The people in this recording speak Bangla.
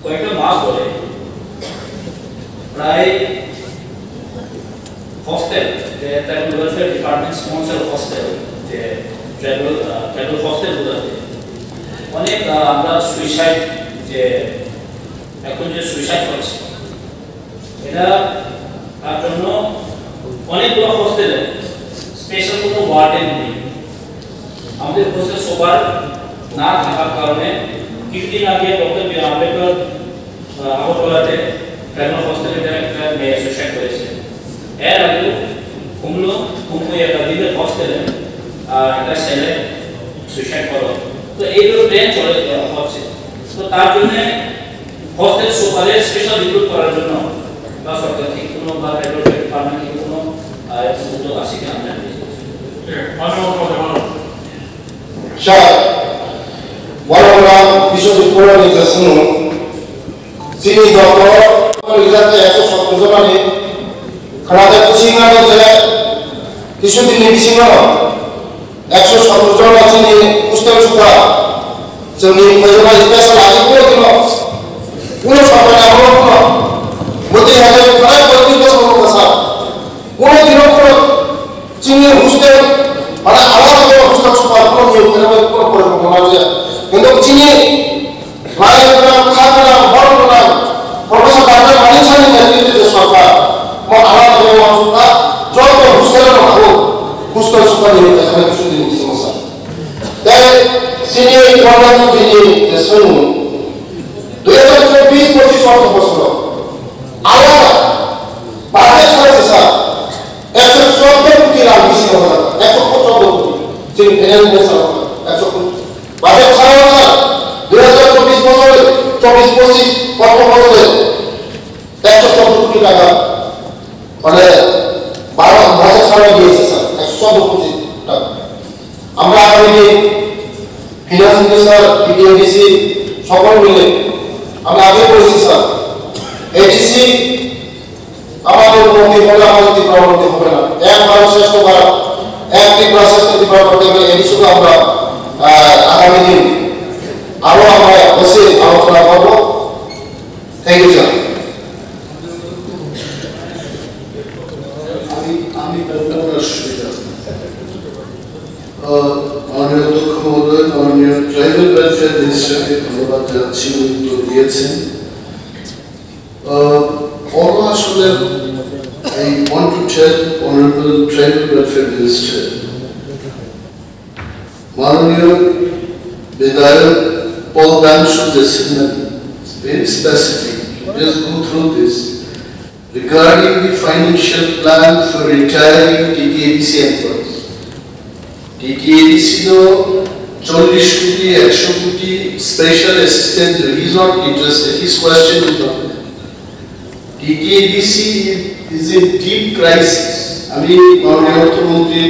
কয়েকটা মাস ধরে প্রায় হস্টেল যে tribal welfare department sponsor hostel যে ট্রাইবাল হস্টেলগুলোতে অনেক আমরা সুইসাইড যে এখন যে সুইসাইড হচ্ছে এটা তার জন্য অনেকগুলো হস্টেলে স্পেশাল কোনো ওয়ার্ডেন নেই। আমাদের হোস্টেল সবার না থাকার কারণে কিছুদিন আগে ডক্টর বি আর আম্বেদকর আগরতলাতে ট্রাইবাল হস্টেলে একটা মেয়ে সুইসাইড করেছে। এর আগে কুমলো একটা দিনের হস্টেলে একটা ছেলে সুইসাইড করলো। তো এইগুলো ট্রেন চলে হচ্ছে। তো তার জন্য হস্টেল সুপারে স্পেশাল রিক্রুট করার জন্য বা সরকার থেকে কোনো বা ট্রাইবাল ডিপার্টমেন্ট থেকে কোনো উদ্যোগ আছে কিনা আমরা walaupun bisa dikurang di sini, sini dokter melihat ekor satu zaman ini, kerana kusingan saja, kisu di sini singan, ekor satu zaman sini ustaz suka, sini kerana spesial lagi pun kena, pulau sampai nama pun, mesti ada kerana berarti kita semua besar, pulau tidak pun, sini ustaz, pada awal kita ustaz suka pun dia kerana pun mengajar. Untuk sini, lain orang kata orang profesor kata mana sahaja yang itu sesuatu. Mau alat yang maksudnya, contoh hustel orang hustel suka di mana hustel di mana. Dan sini orang tu sini semua. 2020 posisi orang boslo. Alat, bahasa saya sesa. Ekor contoh bukti lagi sini orang. Ekor contoh bukti. Sini dengan besar. Ekor bahasa saya 2024 বছরে 24-25 কত বছরে 114 কোটি টাকা মানে 12 ভাষা ছাড়া দিয়েছে স্যার 114 কোটি টাকা। আমরা আগামী ফিনান্স মিনিস্টার পিডিএডিসি সকল মিলে আমরা আগে বলেছি স্যার এডিসি আমাদের উন্নতি হলে আমাদের তীব্র উন্নতি হবে না। এক ভারত শ্রেষ্ঠ ভারত এক তীব্র শ্রেষ্ঠ তীব্র করতে গেলে এডিসিকে আমরা আগামী দিন আরো আমরা বসে আলোচনা করব। Thank you sir. আমি মাননীয় অধ্যক্ষ মহোদয়, মাননীয় ট্রাইবাল ওয়েলফেয়ার মিনিস্টারকে ধন্যবাদ জানাচ্ছি উত্তর দিয়েছেন। আসলে I want to tell Honorable Tribal Welfare Minister, মাননীয় বিধায়ক Paul Damshu is very specific. Just go through this. Regarding the financial plan for retiring TTADC employees. TTADC no 40 koti, 100 koti special assistant, he is not interested. His question is not. TTADC is in deep crisis. I mean, Honorable Mr.